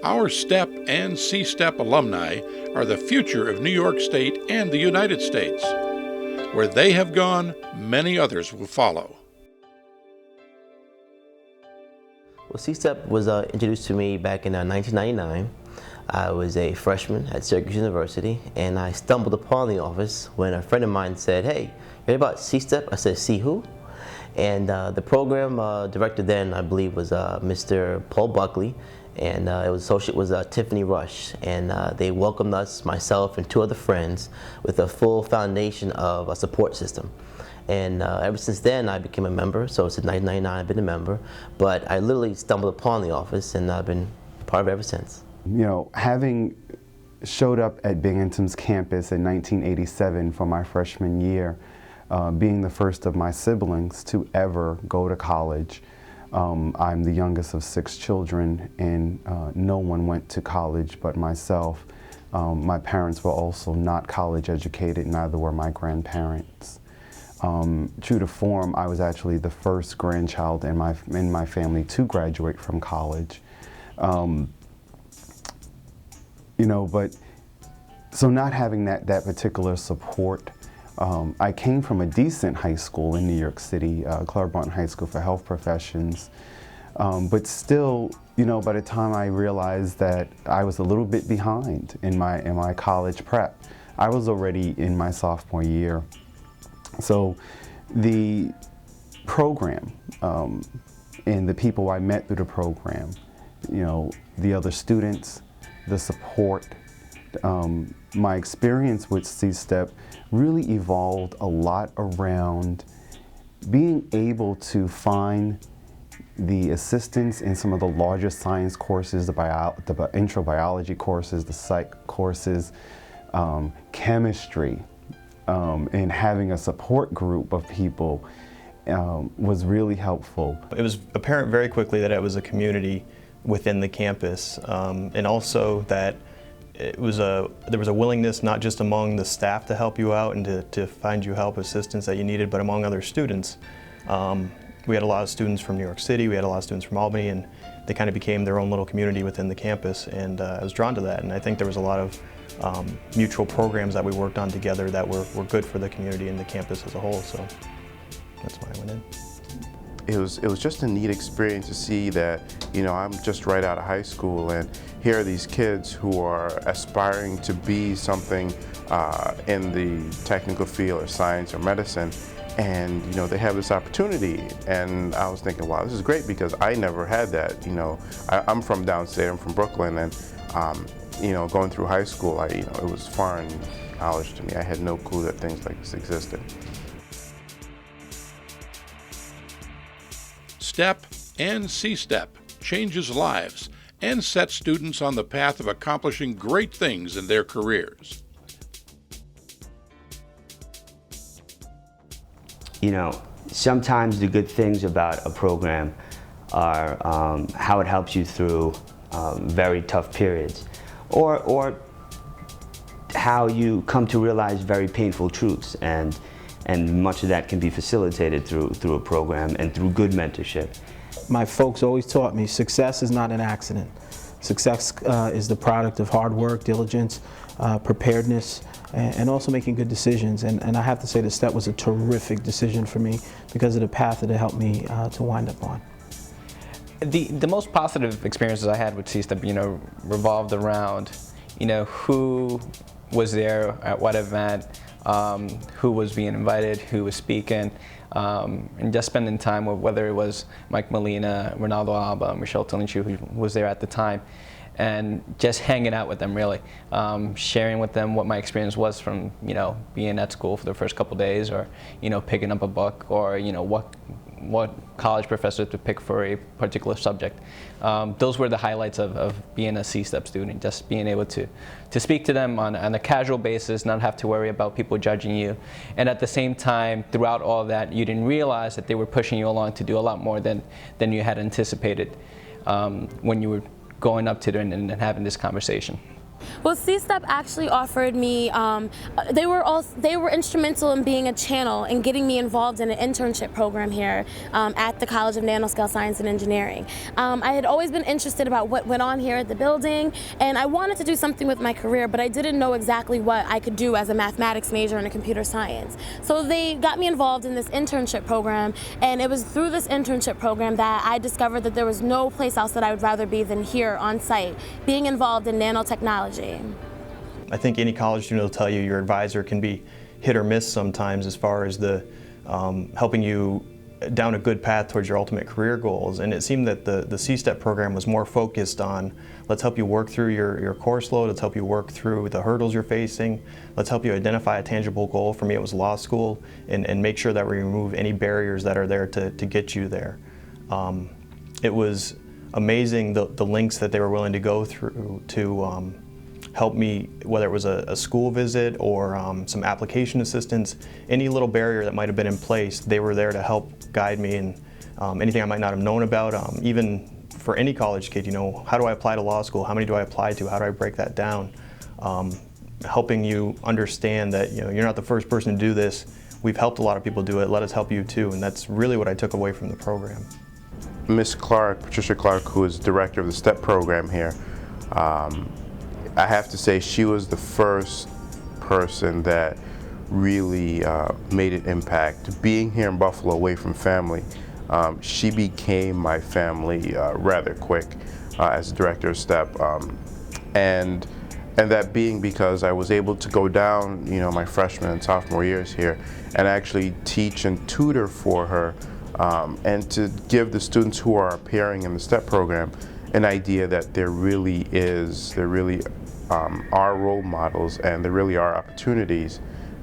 Our STEP and CSTEP alumni are the future of New York State and the United States. Where they have gone, many others will follow. Well, CSTEP was introduced to me back in 1999. I was a freshman at Syracuse University, and I stumbled upon the office when a friend of mine said, "Hey, you heard about CSTEP?" I said, "See who?" And the program director then, I believe, was Mr. Paul Buckley, and it was associate was Tiffany Rush, and they welcomed us, myself and two other friends, with a full foundation of a support system. And ever since then, I became a member. So since 1999, I've been a member. But I literally stumbled upon the office, and I've been part of it ever since. You know, having showed up at Binghamton's campus in 1987 for my freshman year, being the first of my siblings to ever go to college. I'm the youngest of 6 children, and no one went to college but myself. My parents were also not college educated, neither were my grandparents. True to form, I was actually the first grandchild in my family to graduate from college. You know, but so not having that particular support, I came from a decent high school in New York City, Claremont High School for Health Professions, but still, you know, by the time I realized that I was a little bit behind in my college prep, I was already in my sophomore year. So the program and the people I met through the program, you know, the other students, the support, my experience with CSTEP really evolved a lot around being able to find the assistance in some of the larger science courses, the intro biology courses, the psych courses, chemistry, and having a support group of people was really helpful. It was apparent very quickly that it was a community within the campus, and also that there was a willingness not just among the staff to help you out and to find you help, assistance that you needed, but among other students. We had a lot of students from New York City, we had a lot of students from Albany, and they kind of became their own little community within the campus, and I was drawn to that, and I think there was a lot of mutual programs that we worked on together that were good for the community and the campus as a whole, so that's why I went in. It was just a neat experience to see that, you know, I'm just right out of high school, and here are these kids who are aspiring to be something in the technical field or science or medicine, and you know, they have this opportunity. And I was thinking, wow, this is great, because I never had that. You know, I'm from downstate, I'm from Brooklyn, and you know, going through high school, you know, it was foreign knowledge to me. I had no clue that things like this existed. STEP and CSTEP changes lives and sets students on the path of accomplishing great things in their careers. You know, sometimes the good things about a program are how it helps you through very tough periods, or how you come to realize very painful truths, and much of that can be facilitated through a program and through good mentorship. My folks always taught me success is not an accident. Success is the product of hard work, diligence, preparedness, and also making good decisions. And I have to say that STEP was a terrific decision for me because of the path that it helped me to wind up on. The most positive experiences I had with CSTEP, you know, revolved around, you know, who was there at what event, who was being invited, who was speaking, and just spending time with, whether it was Mike Molina, Ronaldo Alba, Michelle Tolinchu, who was there at the time, and just hanging out with them, really, sharing with them what my experience was from, you know, being at school for the first couple days, or, you know, picking up a book, or, you know, what college professor to pick for a particular subject. Those were the highlights of being a CSTEP student, just being able to speak to them on a casual basis, not have to worry about people judging you. And at the same time, throughout all that, you didn't realize that they were pushing you along to do a lot more than you had anticipated when you were going up to them and having this conversation. Well, CSTEP actually offered me, they were instrumental in being a channel and getting me involved in an internship program here at the College of Nanoscale Science and Engineering. I had always been interested about what went on here at the building, and I wanted to do something with my career, but I didn't know exactly what I could do as a mathematics major and a computer science. So they got me involved in this internship program, and it was through this internship program that I discovered that there was no place else that I would rather be than here on site, being involved in nanotechnology. I think any college student will tell you your advisor can be hit or miss sometimes as far as the helping you down a good path towards your ultimate career goals. And it seemed that the CSTEP program was more focused on, let's help you work through your course load, let's help you work through the hurdles you're facing, let's help you identify a tangible goal. For me, it was law school, and make sure that we remove any barriers that are there to get you there. It was amazing the links that they were willing to go through to help me, whether it was a school visit or some application assistance, any little barrier that might have been in place, they were there to help guide me, and anything I might not have known about. Even for any college kid, you know, how do I apply to law school? How many do I apply to? How do I break that down? Helping you understand that, you know, you're not the first person to do this. We've helped a lot of people do it. Let us help you too, and that's really what I took away from the program. Miss Clark, Patricia Clark, who is director of the STEP program here, I have to say she was the first person that really made an impact. Being here in Buffalo, away from family, she became my family rather quick as director of STEP, and that being because I was able to go down, you know, my freshman and sophomore years here and actually teach and tutor for her, and to give the students who are appearing in the STEP program an idea that there really are role models, and there really are opportunities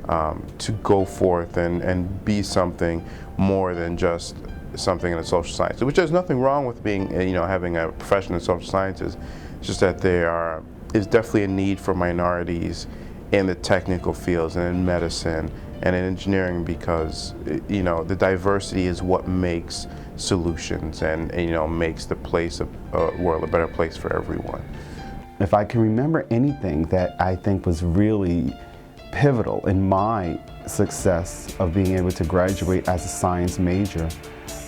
to go forth and be something more than just something in the social sciences, which there's nothing wrong with being, you know, having a profession in social sciences. It's just that there is definitely a need for minorities in the technical fields and in medicine and in engineering, because, you know, the diversity is what makes solutions and you know, makes the world a better place for everyone. If I can remember anything that I think was really pivotal in my success of being able to graduate as a science major,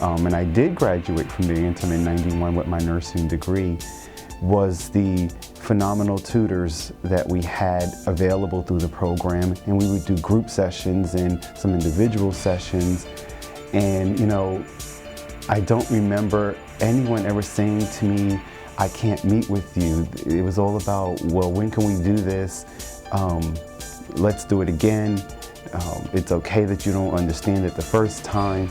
and I did graduate from Binghamton in '91 with my nursing degree, was the phenomenal tutors that we had available through the program. And we would do group sessions and some individual sessions. And, you know, I don't remember anyone ever saying to me, I can't meet with you. It was all about, well, when can we do this? Let's do it again. It's okay that you don't understand it the first time.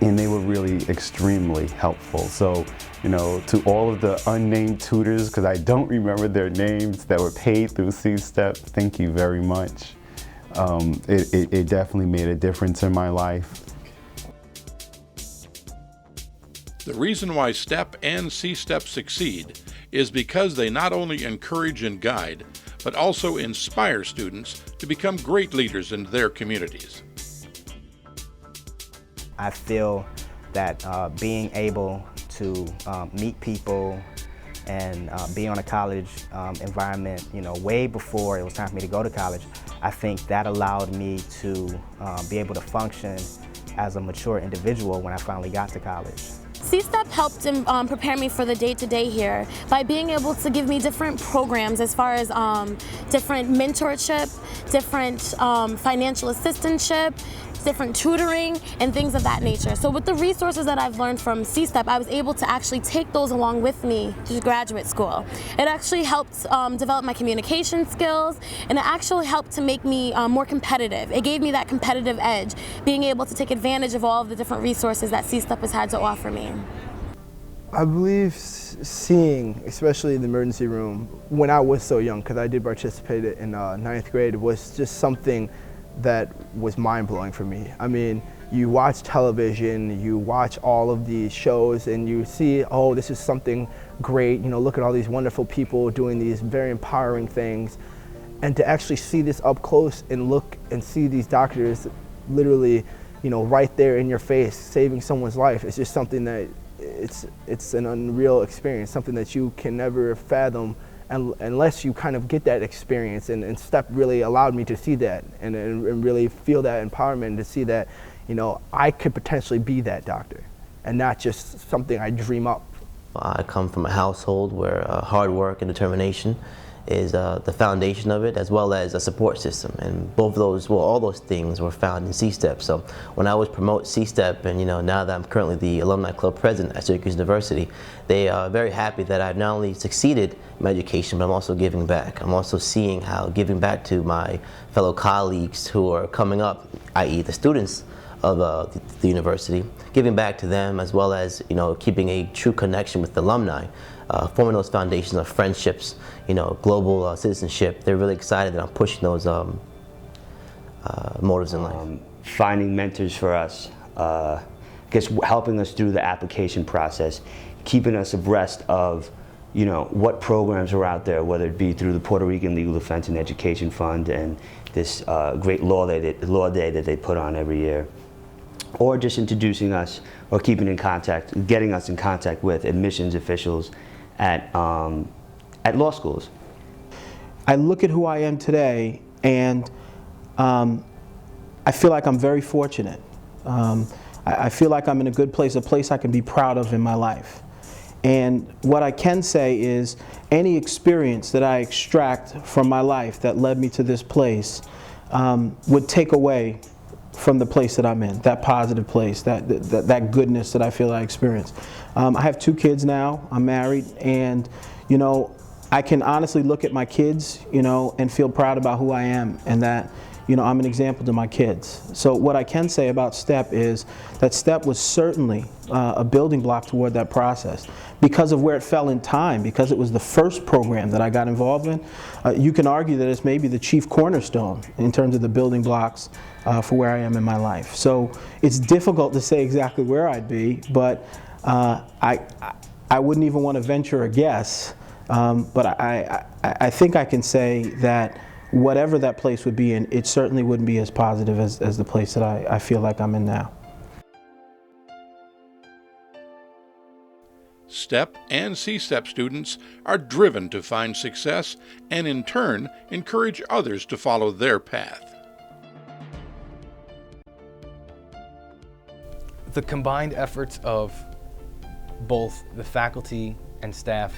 And they were really extremely helpful. So, you know, to all of the unnamed tutors, because I don't remember their names, that were paid through CSTEP, thank you very much. It definitely made a difference in my life. The reason why STEP and CSTEP succeed is because they not only encourage and guide, but also inspire students to become great leaders in their communities. I feel that being able to meet people and be on a college environment, you know, way before it was time for me to go to college, I think that allowed me to be able to function as a mature individual when I finally got to college. CSTEP helped prepare me for the day-to-day here by being able to give me different programs as far as different mentorship, different financial assistantship, different tutoring, and things of that nature. So with the resources that I've learned from CSTEP, I was able to actually take those along with me to graduate school. It actually helped develop my communication skills, and it actually helped to make me more competitive. It gave me that competitive edge, being able to take advantage of all of the different resources that CSTEP has had to offer me. I believe seeing, especially in the emergency room, when I was so young, because I did participate in 9th grade, was just something that was mind-blowing for me. I mean, you watch television, you watch all of these shows, and you see, oh, this is something great, you know, look at all these wonderful people doing these very empowering things. And to actually see this up close and look and see these doctors literally, you know, right there in your face, saving someone's life, it's just something that it's an unreal experience, something that you can never fathom and unless you kind of get that experience, and STEP really allowed me to see that and really feel that empowerment, to see that, you know, I could potentially be that doctor and not just something I dream up. I come from a household where hard work and determination is the foundation of it, as well as a support system. And both of those, well, all those things were found in CSTEP. So when I was promote CSTEP, and you know, now that I'm currently the Alumni Club President at Syracuse University, they are very happy that I've not only succeeded in my education, but I'm also giving back. I'm also seeing how giving back to my fellow colleagues who are coming up, i.e. the students of the university, giving back to them, as well as, you know, keeping a true connection with the alumni, forming those foundations of friendships, you know, global citizenship. They're really excited that I'm pushing those motives in life. Finding mentors for us, I guess helping us through the application process, keeping us abreast of, you know, what programs are out there, whether it be through the Puerto Rican Legal Defense and Education Fund and this great law day that they put on every year, or just introducing us or keeping in contact, getting us in contact with admissions officials at law schools. I look at who I am today, and I feel like I'm very fortunate. I feel like I'm in a good place, a place I can be proud of in my life. And what I can say is any experience that I extract from my life that led me to this place would take away from the place that I'm in, that positive place, that goodness that I feel I experience. I have 2 kids now, I'm married, and you know, I can honestly look at my kids, you know, and feel proud about who I am, and that, you know, I'm an example to my kids. So what I can say about STEP is that STEP was certainly a building block toward that process. Because of where it fell in time, because it was the first program that I got involved in, you can argue that it's maybe the chief cornerstone in terms of the building blocks for where I am in my life. So it's difficult to say exactly where I'd be, but I wouldn't even want to venture a guess. But I think I can say that whatever that place would be in, it certainly wouldn't be as positive as the place that I feel like I'm in now. STEP and CSTEP students are driven to find success and in turn encourage others to follow their path. The combined efforts of both the faculty and staff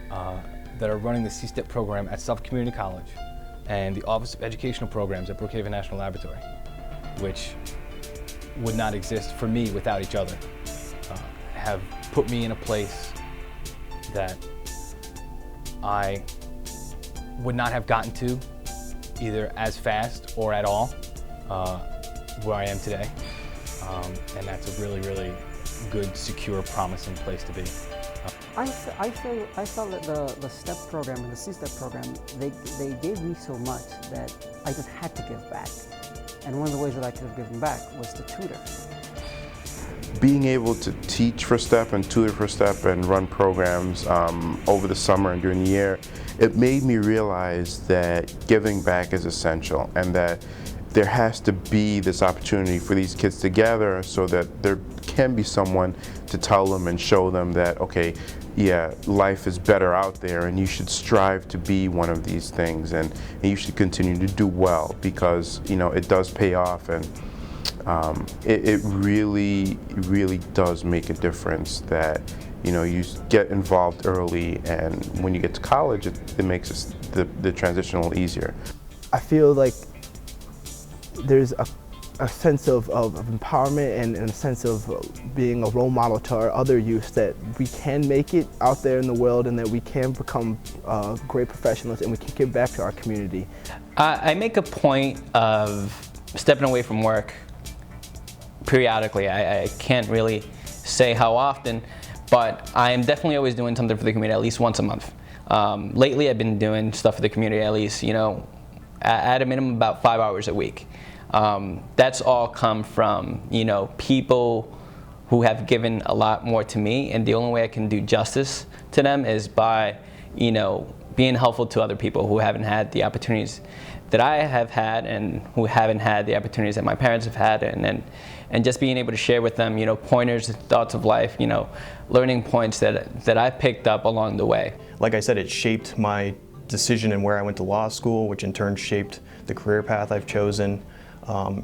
that are running the CSTEP program at Suffolk Community College and the Office of Educational Programs at Brookhaven National Laboratory, which would not exist for me without each other, have put me in a place that I would not have gotten to either as fast or at all where I am today. And that's a really, really good, secure, promising place to be. I felt that the STEP program and the CSTEP program, they gave me so much that I just had to give back. And one of the ways that I could have given back was to tutor. Being able to teach for STEP and tutor for STEP and run programs over the summer and during the year, it made me realize that giving back is essential, and that there has to be this opportunity for these kids to gather so that there can be someone to tell them and show them that, okay, yeah, life is better out there and you should strive to be one of these things, and you should continue to do well, because, you know, it does pay off, and it really does make a difference that, you know, you get involved early, and when you get to college, it makes the transition a little easier. I feel like there's a sense of empowerment and a sense of being a role model to our other youth, that we can make it out there in the world and that we can become great professionals and we can give back to our community. I make a point of stepping away from work periodically. I can't really say how often, but I am definitely always doing something for the community at least once a month. Lately I've been doing stuff for the community at least, you know, at a minimum about 5 hours a week. That's all come from, you know, people who have given a lot more to me, and the only way I can do justice to them is by, you know, being helpful to other people who haven't had the opportunities that I have had and who haven't had the opportunities that my parents have had, and just being able to share with them, pointers, thoughts of life, learning points that I picked up along the way. Like I said, it shaped my decision in where I went to law school, which in turn shaped the career path I've chosen.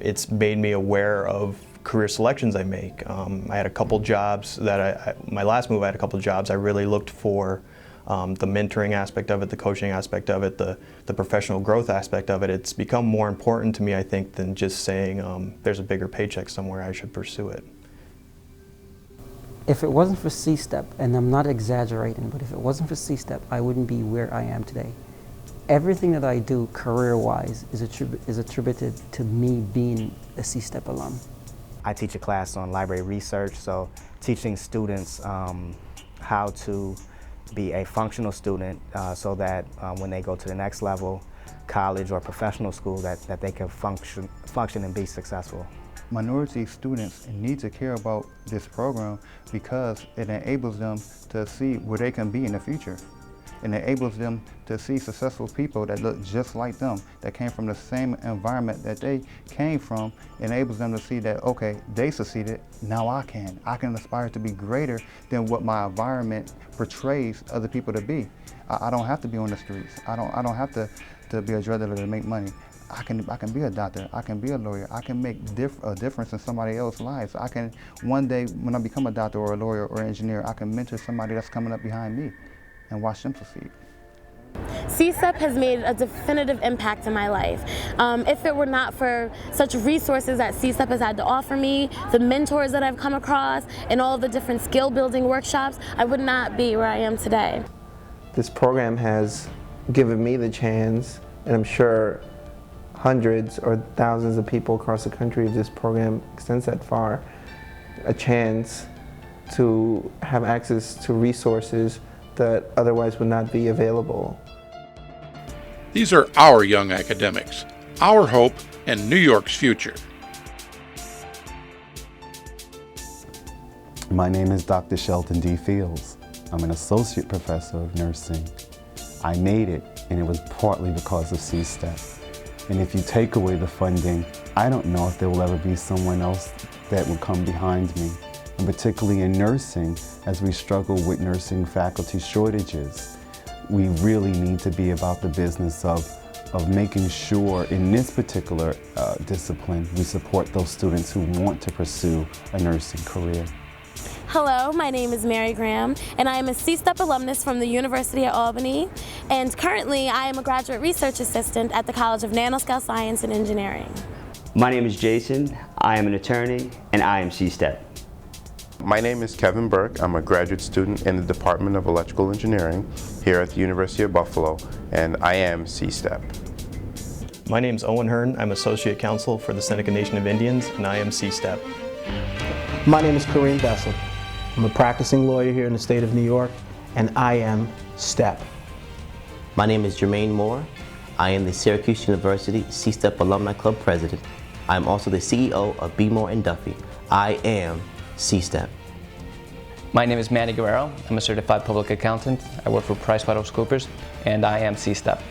It's made me aware of career selections I make. I had a couple jobs that my last move, I had a couple jobs. I really looked for the mentoring aspect of it, the coaching aspect of it, the professional growth aspect of it. It's become more important to me, I think, than just saying there's a bigger paycheck somewhere, I should pursue it. If it wasn't for CSTEP, and I'm not exaggerating, but if it wasn't for CSTEP, I wouldn't be where I am today. Everything that I do career-wise is attributed to me being a CSTEP alum. I teach a class on library research, so teaching students how to be a functional student so that when they go to the next level, college or professional school, that they can function and be successful. Minority students need to care about this program because it enables them to see where they can be in the future. It enables them to see successful people that look just like them, that came from the same environment that they came from. It enables them to see that, okay, they succeeded, now I can aspire to be greater than what my environment portrays other people to be. I don't have to be on the streets. I don't have to be a drug dealer to make money. I can be a doctor, I can be a lawyer, I can make a difference in somebody else's lives. I can, one day when I become a doctor or a lawyer or engineer, I can mentor somebody that's coming up behind me and watch them succeed. CSTEP has made a definitive impact in my life. If it were not for such resources that CSTEP has had to offer me, the mentors that I've come across, and all of the different skill building workshops, I would not be where I am today. This program has given me the chance, and I'm sure hundreds or thousands of people across the country, if this program extends that far, a chance to have access to resources that otherwise would not be available. These are our young academics, our hope, and New York's future. My name is Dr. Shelton D. Fields. I'm an associate professor of nursing. I made it, and it was partly because of CSTEP. And if you take away the funding, I don't know if there will ever be someone else that will come behind me. And particularly in nursing, as we struggle with nursing faculty shortages, we really need to be about the business of making sure in this particular discipline, we support those students who want to pursue a nursing career. Hello, my name is Mary Graham, and I am a CSTEP alumnus from the University of Albany, and currently I am a graduate research assistant at the College of Nanoscale Science and Engineering. My name is Jason, I am an attorney, and I am CSTEP. My name is Kevin Burke. I'm a graduate student in the Department of Electrical Engineering here at the University of Buffalo, and I am CSTEP. My name is Owen Hearn. I'm Associate Counsel for the Seneca Nation of Indians, and I am CSTEP. My name is Kareem Bessel. I'm a practicing lawyer here in the state of New York, and I am STEP. My name is Jermaine Moore. I am the Syracuse University CSTEP Alumni Club President. I'm also the CEO of B. Moore & Duffy. I am CSTEP. My name is Manny Guerrero. I'm a certified public accountant. I work for PricewaterhouseCoopers, and I am CSTEP.